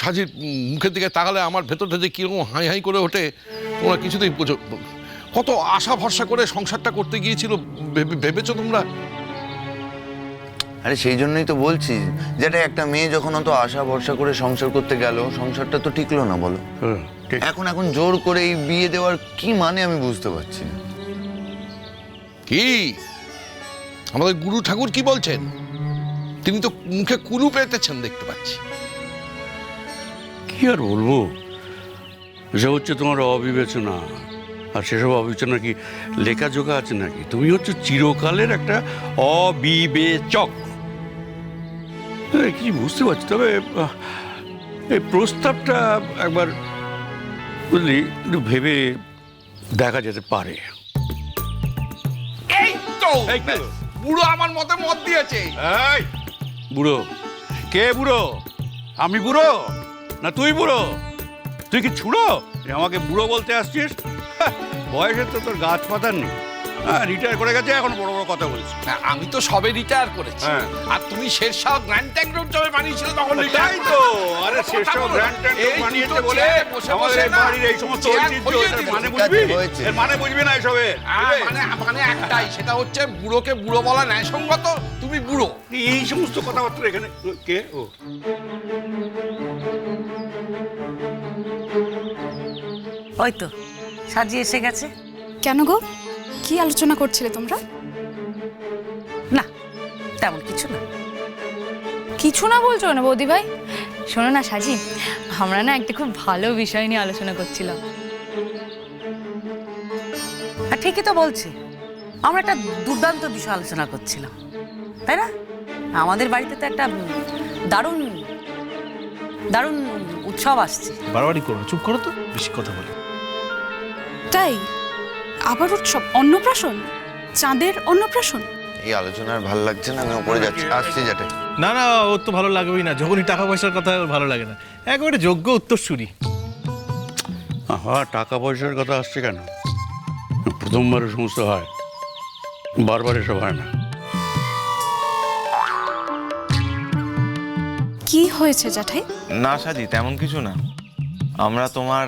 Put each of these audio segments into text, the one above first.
সাজির মুখের দিকে তাকালে আমার ভেতরটা যে কিরকম হাই হাই করে ওঠে তোমরা কিছুতেই বোঝো। কত আশা ভরসা করে সংসারটা করতে গিয়েছিল ভেবেছো তোমরা? আরে সেই জন্যই তো বলছি, যেটা একটা মেয়ে যখন অত আশা ভরসা করে সংসার করতে গেল, সংসারটা তো টিকলো না বলো। এখন জোর করে এই বিয়ে দেওয়ার কি মানে আমি বুঝতে পারছি না। কি আমাদের গুরু ঠাকুর কি বলছেন? তিনি তো মুখে কুলু পেতেছেন দেখতে পাচ্ছি। কি আর বলবো, এসব হচ্ছে তোমার অবিবেচনা। আর সেসব অবিবেচনা কি লেখাজোখা আছে নাকি? তুমি হচ্ছে চিরকালের একটা অবিবেচক। কি বুঝতে পারছি, তবে এই প্রস্তাবটা একবার বুঝলি একটু ভেবে দেখা যেতে পারে। এই তো বুড়ো আমার মতে মত দিয়েছে। এই বুড়ো কে? বুড়ো আমি বুড়ো না তুই বুড়ো? তুই কি ছুড়ো আমাকে বুড়ো বলতে আসছিস? বয়সের তো তোর গাছ পাতার নেই। হ্যাঁ, রিটায়ার করে গেছে, এখন বড় বড় কথা বলছিস। আমি তো সবে রিটায়ার করেছি। আর তুমি শেরশাহ গ্র্যান্ড ট্যাঙ্ক রোড যবে বানিয়েছিলে তখন তাই তো। আরে শেরশাহ গ্র্যান্ড ট্যাঙ্ক রোড বানিয়েছে বলে আমাদের এই বাড়ির এই সমস্ত ঐতিহ্য, এর মানে বুঝবি? এর মানে বুঝবি না এসবে? মানে একটাই, সেটা হচ্ছে বুড়োকে বুড়ো বলা ন্যায়সঙ্গত। তুমি বুড়ো, এই সমস্ত কথাবার্তা এখানে কে? ও ওই তো সাজিয়ে এসে গেছে। কেন গো, কি আলোচনা করছিলে তোমরা? না তেমন কিছু না। কিছু না বলছো না বৌদি ভাই? শোনো না সাজি, আমরা না একটা খুব ভালো বিষয় নিয়ে আলোচনা করছিলাম। আর ঠিকই তো বলছি, আমরা একটা দুর্দান্ত বিষয় আলোচনা করছিলাম, তাই না? আমাদের বাড়িতে তো একটা দারুণ দারুণ উৎসব আসছে। বাড়াবাড়ি করো, চুপ করো তো, বেশি কথা বলে। তাই আবার উৎসব, অন্নপ্রাশন, চাঁদের অন্নপ্রাশন। এই আলোচনার ভাল লাগছে না, আমি উপরে যাচ্ছি, আসছি যেটা। না না, ওর তো ভালো লাগবেই না, যখনই টাকা পয়সার কথা ওর ভালো লাগে না। একেবারে যোগ্য উত্তরসূরি। হ্যাঁ, টাকা পয়সার কথা আসছে কেন? প্রথমবার সমস্ত হয়, বারবার এসব হয় না। কি হয়েছে জ্যাঠাই? না সাজি, তেমন কিছু না। আমরা তোমার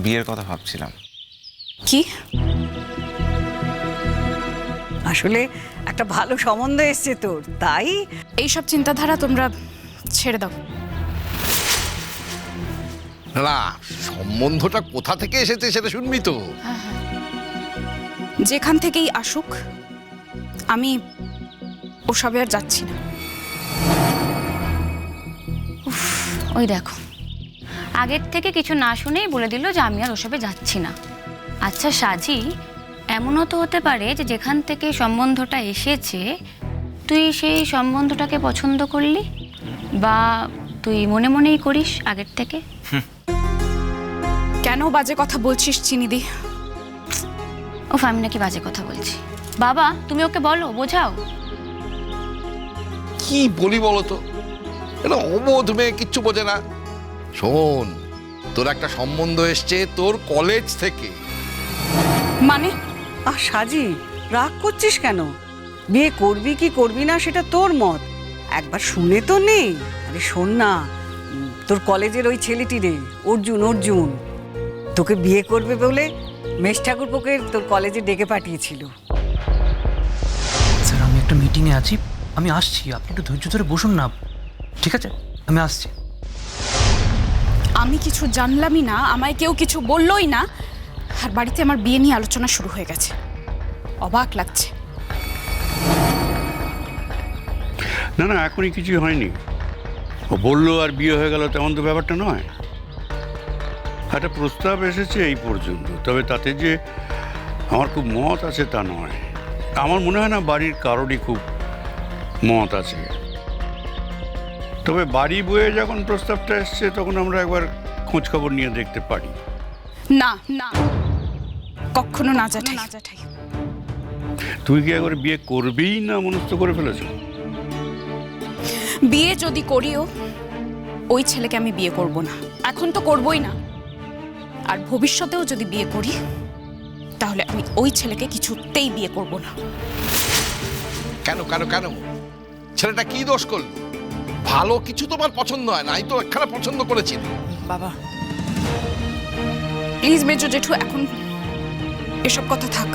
বিয়ের কথা ভাবছিলাম। কি? আসলে একটা ভালো সম্বন্ধ এসছে তোর, তাই এইসব চিন্তাধারা তোমরা ছেড়ে দাও। না, সম্বন্ধটা কোথা থেকে এসেছে সেটা শুনবি তো। যেখান থেকেই আসুক, আমি ওসবে আর যাচ্ছি না। ওই দেখো, আগের থেকে কিছু না শুনেই বলে দিল যে আমি আর ওসবে যাচ্ছি না। আচ্ছা সাজি, এমনও তো হতে পারে যে যেখান থেকে সম্বন্ধটা এসেছে তুই সেই সম্বন্ধটাকে পছন্দ করলি, বা তুই মনে মনেই করিস আগের থেকে। কেন বাজে কথা বলছিস চিনিদি? ওফ, আমি নাকি বাজে কথা বলছি? বাবা তুমি ওকে বলো, বোঝাও। কি বলি বলো তো, এটা অবোধ মেয়ে, কিচ্ছু বোঝে না। শোন, তোর একটা সম্বন্ধ এসছে তোর কলেজ থেকে। মানে? আর সাজি রাগ করছিস কেন? বিয়ে করবি কি করবি না সেটা তোর মত, একবার শুনে তো নেই। আরে শোন না, তোর কলেজের ওই ছেলেটি রে, অর্জুন, তোকে বিয়ে করবে বলে মেষ ঠাকুরপোকে তোর কলেজে ডেকে পাঠিয়েছিল। স্যার, আমি একটা মিটিংয়ে আছি, আমি আসছি, আপনি একটু ধৈর্য ধরে বসুন না, ঠিক আছে? আমি আসছি। আমি কিছু জানলামই না, আমায় কেউ কিছু বললোই না, আর বাড়িতে আমার বিয়ে নিয়ে আলোচনা শুরু হয়ে গেছে। অবাক লাগছে। না না, এখনই কিছুই হয়নি। ও বললো আর বিয়ে হয়ে গেল, তেমন তো ব্যাপারটা নয়। একটা প্রস্তাব এসেছে এই পর্যন্ত, তবে তাতে যে আমার খুব মত আছে তা নয়। আমার মনে হয় না বাড়ির কারোরই খুব মত আছে। তবে বাড়ি বয়ে যখন প্রস্তাবটা এসছে তখন আমরা একবার খোঁজ খবর নিয়ে দেখতে পারি। না না, কখনো না জ্যাঠাই। তুই কি একবার বিয়ে করবেই না মনস্থ করে ফেলেছ? বিয়ে যদি করিও, ওই ছেলেকে আমি বিয়ে করব না। এখন তো করবই না, আর ভবিষ্যতেও যদি বিয়ে করি তাহলে আমি ওই ছেলেকে কিছুতেই বিয়ে করব না। কেন কেন কেন? ছেলেটা কি দোষ করলো? ভালো কিছু তোমার পছন্দ হয় না, আমি তো একখানা পছন্দ করেছি। বাবা প্লিজ মেজো জেঠু, এখন এসব কথা থাক।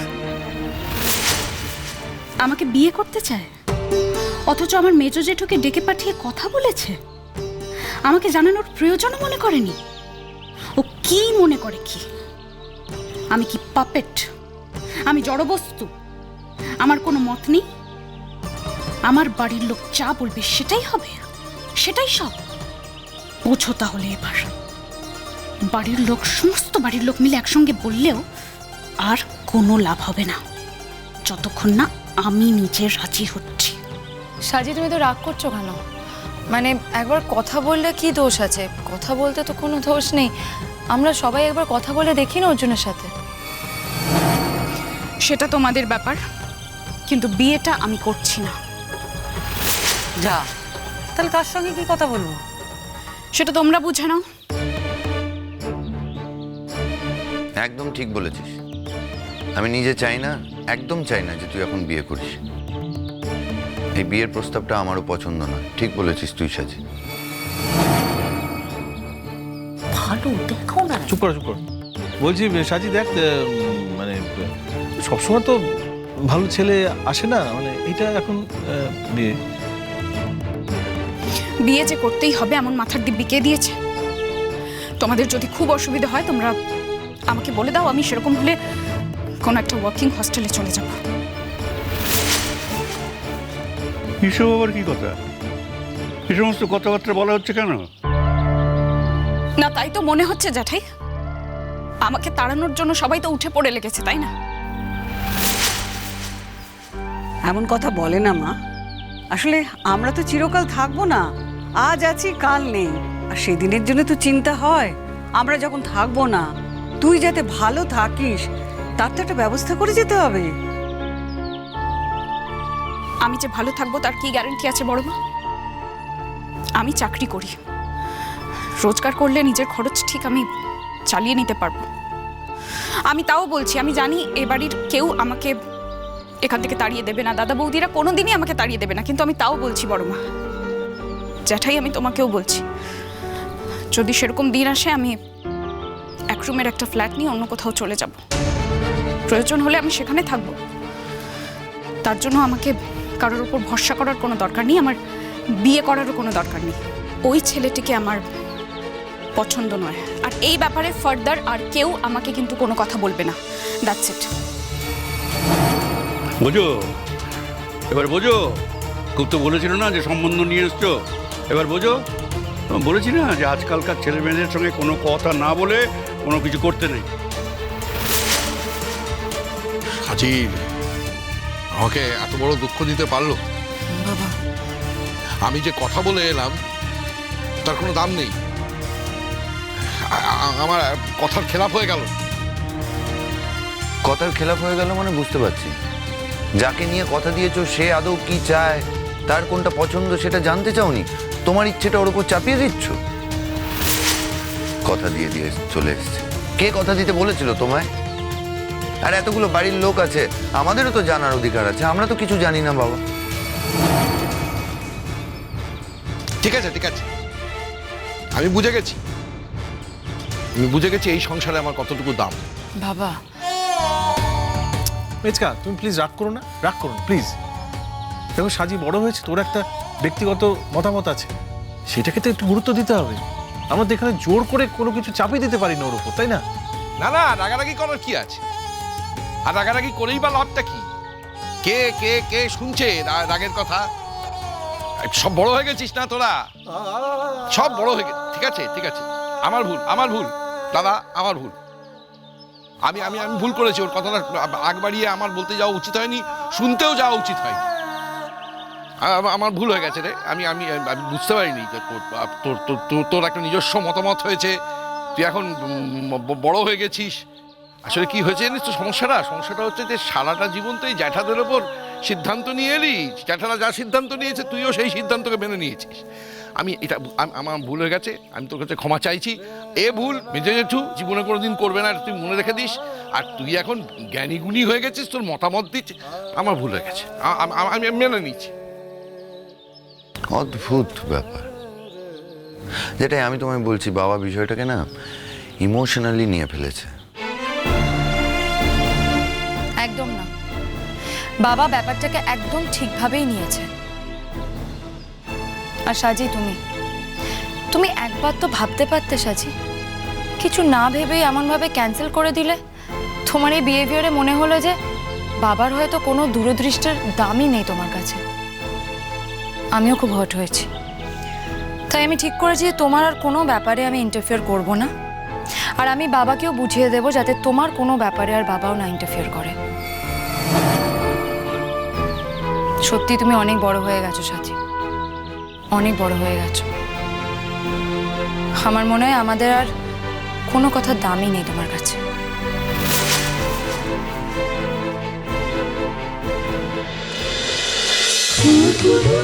আমাকে বিয়ে করতে চায়, অথচ আমার মেজো জেঠুকে ডেকে পাঠিয়ে কথা বলেছে। আমাকে জানানোর প্রয়োজনও মনে করেনি। ও কি মনে করে কি আমি কি পাপেট? আমি জড়বস্তু? আমার কোনো মত নেই? আমার বাড়ির লোক যা বলবে সেটাই হবে, সেটাই সব। বোঝো তাহলে এবার, বাড়ির লোক, সমস্ত বাড়ির লোক মিলে একসঙ্গে বললেও আর কোনো লাভ হবে না, যতক্ষণ না আমি নিজে রাজি হচ্ছি। সাজি তুমি তো রাগ করছো কেন? মানে একবার কথা বললে কি দোষ আছে? কথা বলতে তো কোনো দোষ নেই। আমরা সবাই একবার কথা বলে দেখি না অর্জুনের সাথে। সেটা তোমাদের ব্যাপার, কিন্তু বিয়েটা আমি করছি না। যা, তাহলে কার সঙ্গে কি কথা বলবো? সেটা তোমরা বুঝে নাও। একদম ঠিক বলেছিস। আমি নিজে চাই না, একদম চাই না যে তুই এখন বিয়ে করিস। এই বিয়ের প্রস্তাবটা আমারও পছন্দ নয়। ঠিক বলেছিস তুই সাজি। ভালো দেখো না। চুপ করো চুপ করো। বলছি সাজি দেখ, মানে সবসময় তো ভালো ছেলে আসে না, মানে এটা এখন বিয়ে। বিয়ে যে করতেই হবে এমন মাথার দিব্যি কে দিয়েছে? তোমাদের যদি খুব অসুবিধা হয় তোমরা আমাকে বলে দাও, আমি সেরকম হলে কোনো একটা ওয়ার্কিং হস্টেলে চলে যাব। এসব আবার কি কথা? এই সমস্ত কথাবার্তা বলা হচ্ছে কেন? না তাই তো মনে হচ্ছে জ্যাঠাই, আমাকে তাড়ানোর জন্য সবাই তো উঠে পড়ে লেগেছে, তাই না? এমন কথা বলে না মা। আসলে আমরা তো চিরকাল থাকবো না, আজ আছি কাল নেই, আর সেদিনের জন্য তো চিন্তা হয়। আমরা যখন থাকবো না, তুই যাতে ভালো থাকিস তার তো একটা ব্যবস্থা করে যেতে হবে। আমি যে ভালো থাকবো তার কি গ্যারান্টি আছে বড় মা? আমি চাকরি করি, রোজগার করলে নিজের খরচ ঠিক আমি চালিয়ে নিতে পারবো। আমি তাও বলছি, আমি জানি এ বাড়ির কেউ আমাকে এখান থেকে তাড়িয়ে দেবে না, দাদা বৌদিরা কোনোদিনই আমাকে তাড়িয়ে দেবে না, কিন্তু আমি তাও বলছি বড় মা, জ্যাঠাই আমি তোমাকেও বলছি, যদি সেরকম দিন আসে আমি এক রুমের একটা ফ্ল্যাট নিয়ে অন্য কোথাও চলে যাব। প্রয়োজন হলে আমি সেখানে থাকবো। তার জন্য আমাকে কারোর উপর ভরসা করার কোনো দরকার নেই, আমার বিয়ে করারও কোনো দরকার নেই। ওই ছেলেটিকে আমার পছন্দ নয়, আর এই ব্যাপারে ফার্দার আর কেউ আমাকে কিন্তু কোনো কথা বলবে না। That's it. বোঝো, এবার বোঝো। খুব তো বলেছিল না যে সম্বন্ধ নিয়ে এসছো, এবার বোঝো। বলেছি না যে আজকালকার ছেলে মেয়েদের সঙ্গে কোনো কথা না বলে কোনো কিছু করতে নেই। সাজি আমাকে এত বড় দুঃখ দিতে পারলো? বাবা আমি যে কথা বলে এলাম তার কোনো দাম নেই। আমার কথার খেলাপ হয়ে গেল। কথার খেলাপ হয়ে গেল মানে বুঝতে পারছি। যাকে নিয়ে কথা দিয়েছো সে আদৌ কি চায়, তার কোনটা পছন্দ সেটা জানতে চাওনি। তোমার ইচ্ছেটা ওর উপর চাপিয়ে দিচ্ছ। কথা দিয়ে দিয়ে চলে এসছে। কে কথা দিতে বলেছিল তোমায়? আর এতগুলো বাড়ির লোক আছে, আমাদেরও তো জানার অধিকার আছে। আমরা তো কিছু জানি না বাবা। ঠিক আছে ঠিক আছে, আমি বুঝে গেছি, এই সংসারে আমার কতটুকু দাম। বাবা মেচকা, তুমি প্লিজ রাগ করো না, রাগ করো না প্লিজ। দেখো সাজি বড় হয়েছে, তোর একটা ব্যক্তিগত মতামত আছে, সেটাকে তো একটু গুরুত্ব দিতে হবে। আমরা তো এখানে জোর করে কোনো কিছু চাপিয়ে দিতে পারি না ওর উপর, তাই না? না না, রাগারাগি করার কি আছে? আর রাগারাগি করেই বা লাভটা কি? কে কে কে শুনছে রাগের কথা? সব বড় হয়ে গেছিস না তোরা, সব বড় হয়ে গেছে। ঠিক আছে ঠিক আছে, আমার ভুল দাদা, আমার ভুল। আমি আমি আমি ভুল করেছি। ওর কথাটা আগ বাড়িয়ে আমার বলতে যাওয়া উচিত হয়নি, শুনতেও যাওয়া উচিত হয়নি। আমার ভুল হয়ে গেছে রে। আমি আমি আমি বুঝতে পারিনি যে তোর একটা নিজস্ব মতামত হয়েছে, তুই এখন বড় হয়ে গেছিস। আসলে কি হয়েছে জানিস তো সমস্যাটা হচ্ছে যে সারাটা জীবন তো এই জ্যাঠাদের ওপর সিদ্ধান্ত নিয়ে এলি। জ্যাঠারা যা সিদ্ধান্ত নিয়েছে তুইও সেই সিদ্ধান্তকে মেনে নিয়েছিস। আমার ভুল হয়ে গেছে, আমি তোর কাছে ক্ষমা চাইছি। এ ভুল মেজে জেঠু জীবনে কোনোদিন করবে না, তুই মনে রেখে দিস। আর তুই এখন জ্ঞানীগুণী হয়ে গেছিস, তোর মতামত দিচ্ছিস। আমার ভুল হয়ে গেছে, আমি মেনে নিচ্ছি। অদ্ভুত ব্যাপার। যেটাই আমি তোমায় বলছি, বাবা বিষয়টাকে না ইমোশনালি নিয়ে ফেলেছে। একদম না, বাবা ব্যাপারটাকে একদম ঠিকভাবেই নিয়েছে। আর সাজি, তুমি একবার তো ভাবতে পারতে সাজি, কিছু না ভেবেই এমনভাবে ক্যান্সেল করে দিলে। তোমার এই বিহেভিয়ারে মনে হলো যে বাবার হয়তো কোনো দূরদৃষ্টির দামই নেই তোমার কাছে। আমিও খুব হট হয়েছি, তাই আমি ঠিক করেছি যে তোমার আর কোনো ব্যাপারে আমি ইন্টারফেয়ার করব না। আর আমি বাবাকেও বুঝিয়ে দেবো যাতে তোমার কোনো ব্যাপারে আর বাবাও না ইন্টারফেয়ার করে। সত্যি তুমি অনেক বড় হয়ে গেছো সাথী, অনেক বড় হয়ে গেছো। আমার মনে হয় আমাদের আর কোনো কথার দামই নেই তোমার কাছে। খুরকুরে